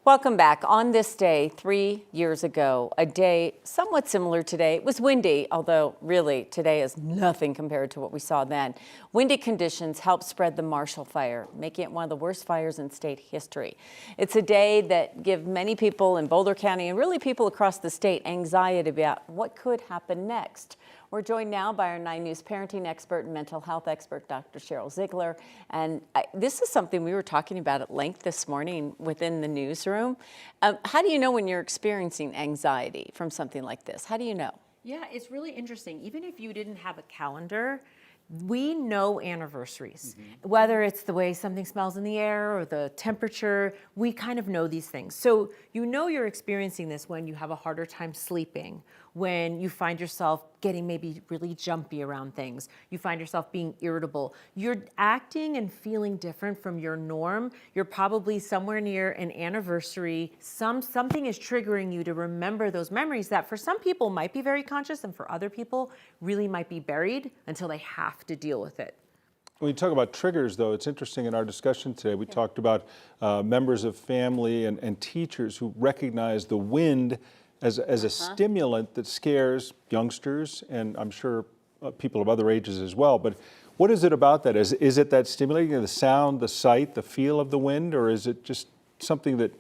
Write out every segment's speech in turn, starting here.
Welcome back. On this day, 3 years ago, a day somewhat similar today. It was windy, although really today is nothing compared to what we saw then. Windy conditions helped spread the Marshall Fire, making it one of the worst fires in state history. It's a day that gives many people in Boulder County and really people across the state anxiety about what could happen next. We're joined now by our 9 News parenting expert and mental health expert, Dr. Sheryl Zeigler. And this is something we were talking about at length this morning within the newsroom. How do you know when you're experiencing anxiety from something like this? How do you know? Yeah, it's really interesting. Even if you didn't have a calendar, we know anniversaries, whether it's the way something smells in the air or the temperature, we kind of know these things. So you know you're experiencing this when you have a harder time sleeping, when you find yourself getting maybe really jumpy around things, you find yourself being irritable, you're acting and feeling different from your norm, you're probably somewhere near an anniversary, something is triggering you to remember those memories that for some people might be very conscious and for other people really might be buried until they have to deal with it. When you talk about triggers, though, it's interesting in our discussion today, we talked about members of family and teachers who recognize the wind as a stimulant that scares youngsters and I'm sure people of other ages as well. But what is it about that? Is it that stimulating, the sound, the sight, the feel of the wind, or is it just something that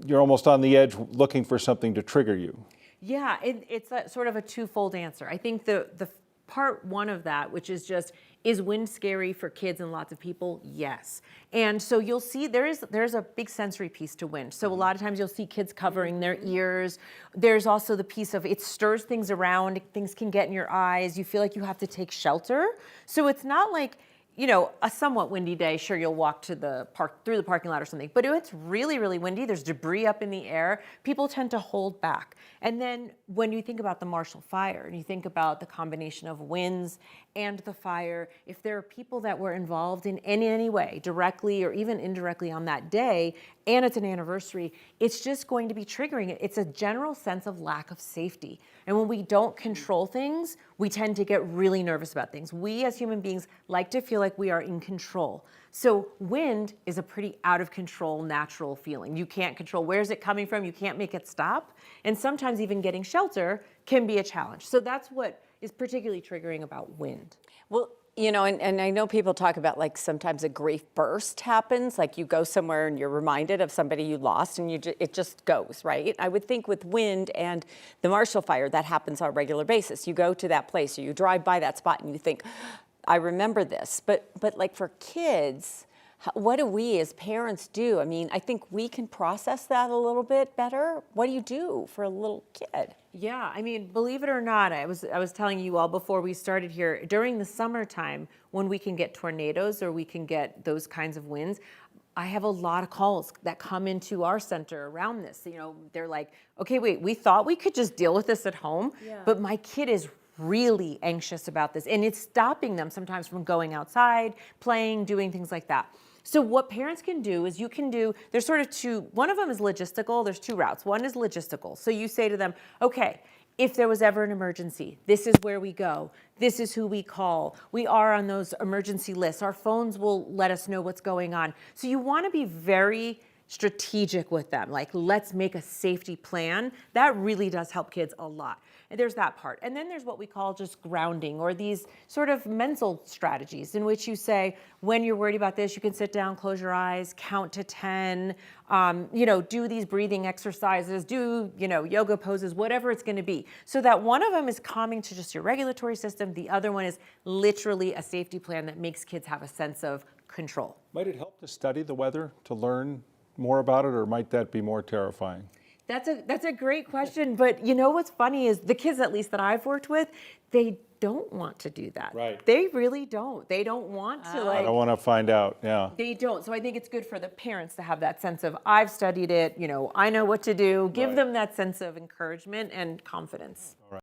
you're almost on the edge looking for something to trigger you? Yeah, it's sort of a twofold answer. I think the part one of that, which is just, is wind scary for kids and lots of people? Yes. And so you'll see there's a big sensory piece to wind. So a lot of times you'll see kids covering their ears. There's also the piece of it stirs things around, things can get in your eyes, you feel like you have to take shelter. So it's not like, you know, a somewhat windy day, sure, you'll walk to the park, through the parking lot or something, but if it's really, really windy, there's debris up in the air, people tend to hold back. And then when you think about the Marshall Fire, and you think about the combination of winds and the fire, if there are people that were involved in any way, directly or even indirectly on that day, and it's an anniversary, it's just going to be triggering it. It's a general sense of lack of safety. And when we don't control things, we tend to get really nervous about things. We as human beings like to feel like we are in control. So wind is a pretty out of control, natural feeling. You can't control where's it coming from, you can't make it stop. And sometimes even getting shelter can be a challenge. So that's what is particularly triggering about wind. Well, you know, and I know people talk about like sometimes a grief burst happens, like you go somewhere and you're reminded of somebody you lost and it just goes, right? I would think with wind and the Marshall Fire, that happens on a regular basis. You go to that place or you drive by that spot and you think, I remember this. But like for kids, what do we as parents do? I mean, I think we can process that a little bit better. What do you do for a little kid? Yeah, I mean, believe it or not, I was telling you all before we started here, during the summertime, when we can get tornadoes or we can get those kinds of winds, I have a lot of calls that come into our center around this. You know, they're like, okay, wait, we thought we could just deal with this at home, but my kid is really anxious about this. And it's stopping them sometimes from going outside, playing, doing things like that. So what parents can do is there's sort of two, one of them is logistical, there's two routes. One is logistical. So you say to them, okay, if there was ever an emergency, this is where we go. This is who we call. We are on those emergency lists. Our phones will let us know what's going on. So you want to be very strategic with them. Like, let's make a safety plan. That really does help kids a lot. And there's that part. And then there's what we call just grounding, or these sort of mental strategies in which you say, when you're worried about this, you can sit down, close your eyes, count to 10, you know, do these breathing exercises, do, you know, yoga poses, whatever it's going to be. So that one of them is calming to just your regulatory system. The other one is literally a safety plan that makes kids have a sense of control. Might it help to study the weather to learn more about it, or might that be more terrifying? That's a great question, but you know what's funny is the kids, at least that I've worked with, they don't want to do that. Right. They really don't. They don't want to I don't want to find out, yeah. They don't. So I think it's good for the parents to have that sense of, I've studied it, you know, I know what to do. Give them that sense of encouragement and confidence. All right.